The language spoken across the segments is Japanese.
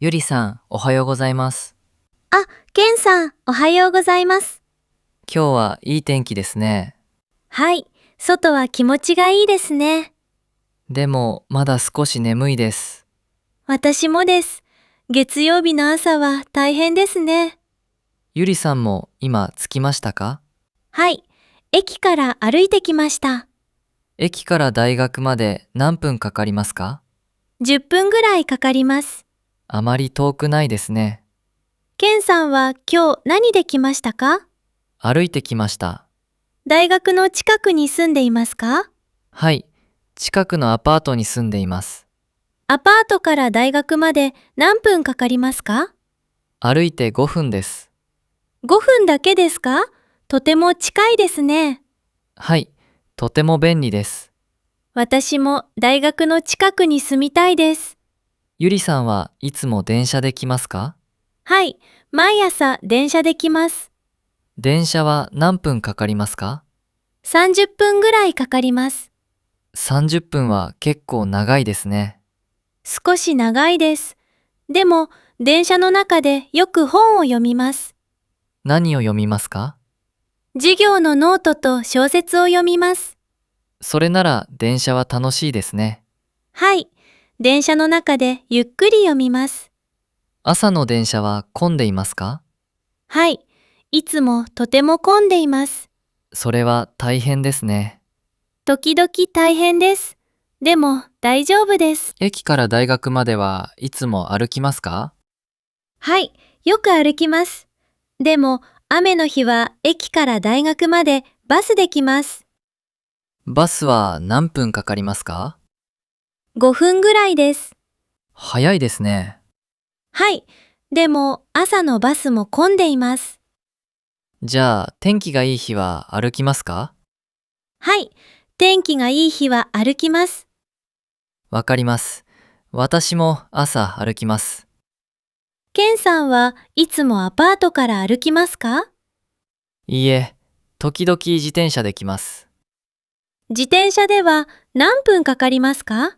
ゆりさん、おはようございます。あ、ケンさん、おはようございます。今日はいい天気ですね。はい、外は気持ちがいいですね。でも、まだ少し眠いです。私もです。月曜日の朝は大変ですね。ゆりさんも今着きましたか？はい、駅から歩いてきました。駅から大学まで何分かかりますか？10分ぐらいかかります。あまり遠くないですね。ケンさんは今日何で来ましたか？歩いてきました。大学の近くに住んでいますか？はい、近くのアパートに住んでいます。アパートから大学まで何分かかりますか？ 歩いて5分です。5 分だけですか？とても近いですね。はい、とても便利です。私も大学の近くに住みたいです。ゆりさんはいつも電車で来ますか？はい、毎朝電車で来ます。電車は何分かかりますか？30分ぐらいかかります。30分は結構長いですね。少し長いです。でも、電車の中でよく本を読みます。何を読みますか？授業のノートと小説を読みます。それなら電車は楽しいですね。はい、電車の中でゆっくり読みます。朝の電車は混んでいますか？はい、いつもとても混んでいます。それは大変ですね。時々大変です。でも大丈夫です。駅から大学まではいつも歩きますか？はい、よく歩きます。でも、雨の日は駅から大学までバスで来ます。バスは何分かかりますか？5分ぐらいです。早いですね。はい。でも、朝のバスも混んでいます。じゃあ天気がいい日は歩きますか？はい。天気がいい日は歩きます。わかります。私も朝歩きます。ケンさんはいつもアパートから歩きますか？いいえ、時々自転車で来ます。自転車では何分かかりますか？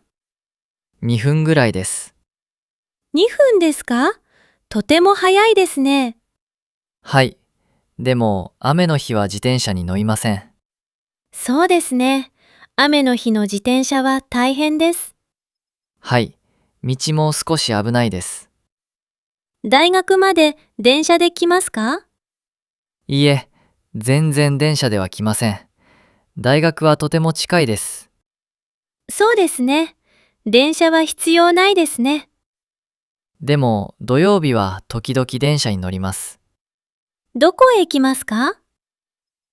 2分ぐらいです。2 分ですか？とても早いですね。はい。でも雨の日は自転車に乗りません。そうですね。雨の日の自転車は大変です。はい。道も少し危ないです。大学まで電車で来ますか？いいえ、全然電車では来ません。大学はとても近いです。そうですね。電車は必要ないですね。でも土曜日は時々電車に乗ります。どこへ行きますか？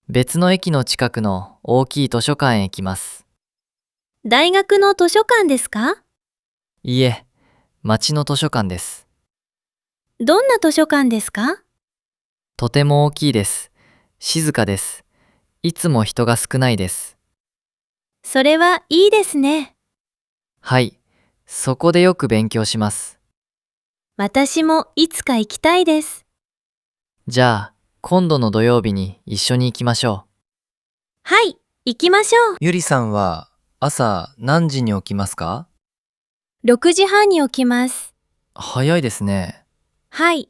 別の駅の近くの大きい図書館へ行きます。大学の図書館ですか？いいえ、町の図書館です。どんな図書館ですか？とても大きいです。静かです。いつも人が少ないです。それはいいですね。はい。そこでよく勉強します。私もいつか行きたいです。じゃあ、今度の土曜日に一緒に行きましょう。はい、行きましょう。ゆりさんは朝何時に起きますか？6時半に起きます。早いですね。はい、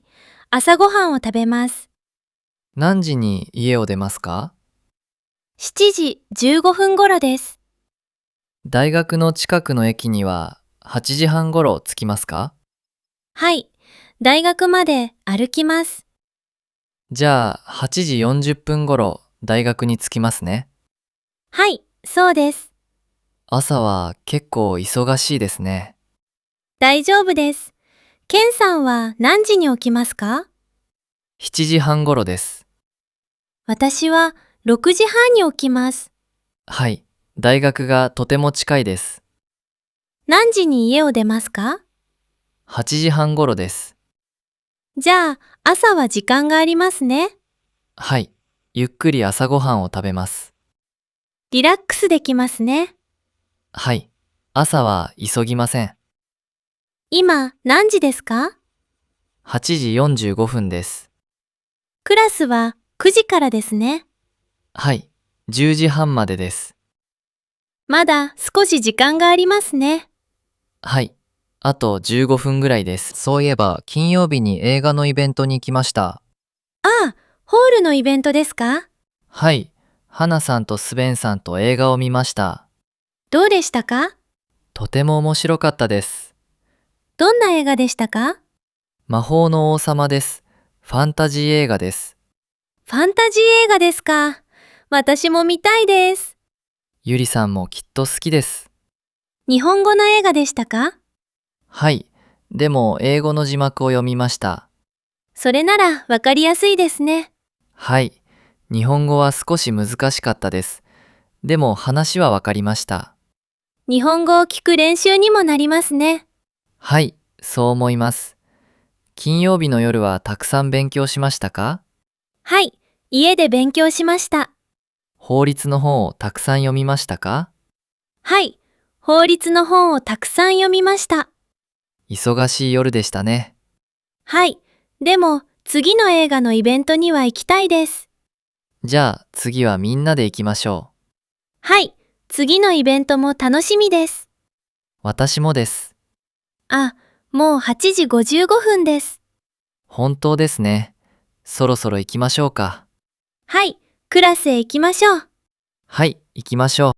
朝ごはんを食べます。何時に家を出ますか？7時15分頃です。大学の近くの駅には8時半頃着きますか？はい、大学まで歩きます。じゃあ8時40分頃大学に着きますね。はい、そうです。朝は結構忙しいですね。大丈夫です。ケンさんは何時に起きますか？7時半頃です。私は6時半に起きます。はい。大学がとても近いです。何時に家を出ますか？8時半頃です。じゃあ、朝は時間がありますね。はい。ゆっくり朝ごはんを食べます。リラックスできますね。はい。朝は急ぎません。今、何時ですか？8時45分です。クラスは9時からですね。はい。10時半までです。まだ少し時間がありますね。はい。あと15分ぐらいです。そういえば、金曜日に映画のイベントに行きました。ああ、ホールのイベントですか？はい。花さんとスベンさんと映画を見ました。どうでしたか？とても面白かったです。どんな映画でしたか？魔法の王様です。ファンタジー映画です。ファンタジー映画ですか？私も見たいです。ゆりさんもきっと好きです。日本語の映画でしたか？はい。でも、英語の字幕を読みました。それならわかりやすいですね。はい。日本語は少し難しかったです。でも話はわかりました。日本語を聞く練習にもなりますね。はい、そう思います。金曜日の夜はたくさん勉強しましたか？はい、家で勉強しました。法律の本をたくさん読みましたか？はい、法律の本をたくさん読みました。忙しい夜でしたね。はい、でも次の映画のイベントには行きたいです。じゃあ次はみんなで行きましょう。はい、次のイベントも楽しみです。私もです。あ、もう8時55分です。本当ですね。そろそろ行きましょうか。はい、クラスへ行きましょう。はい、行きましょう。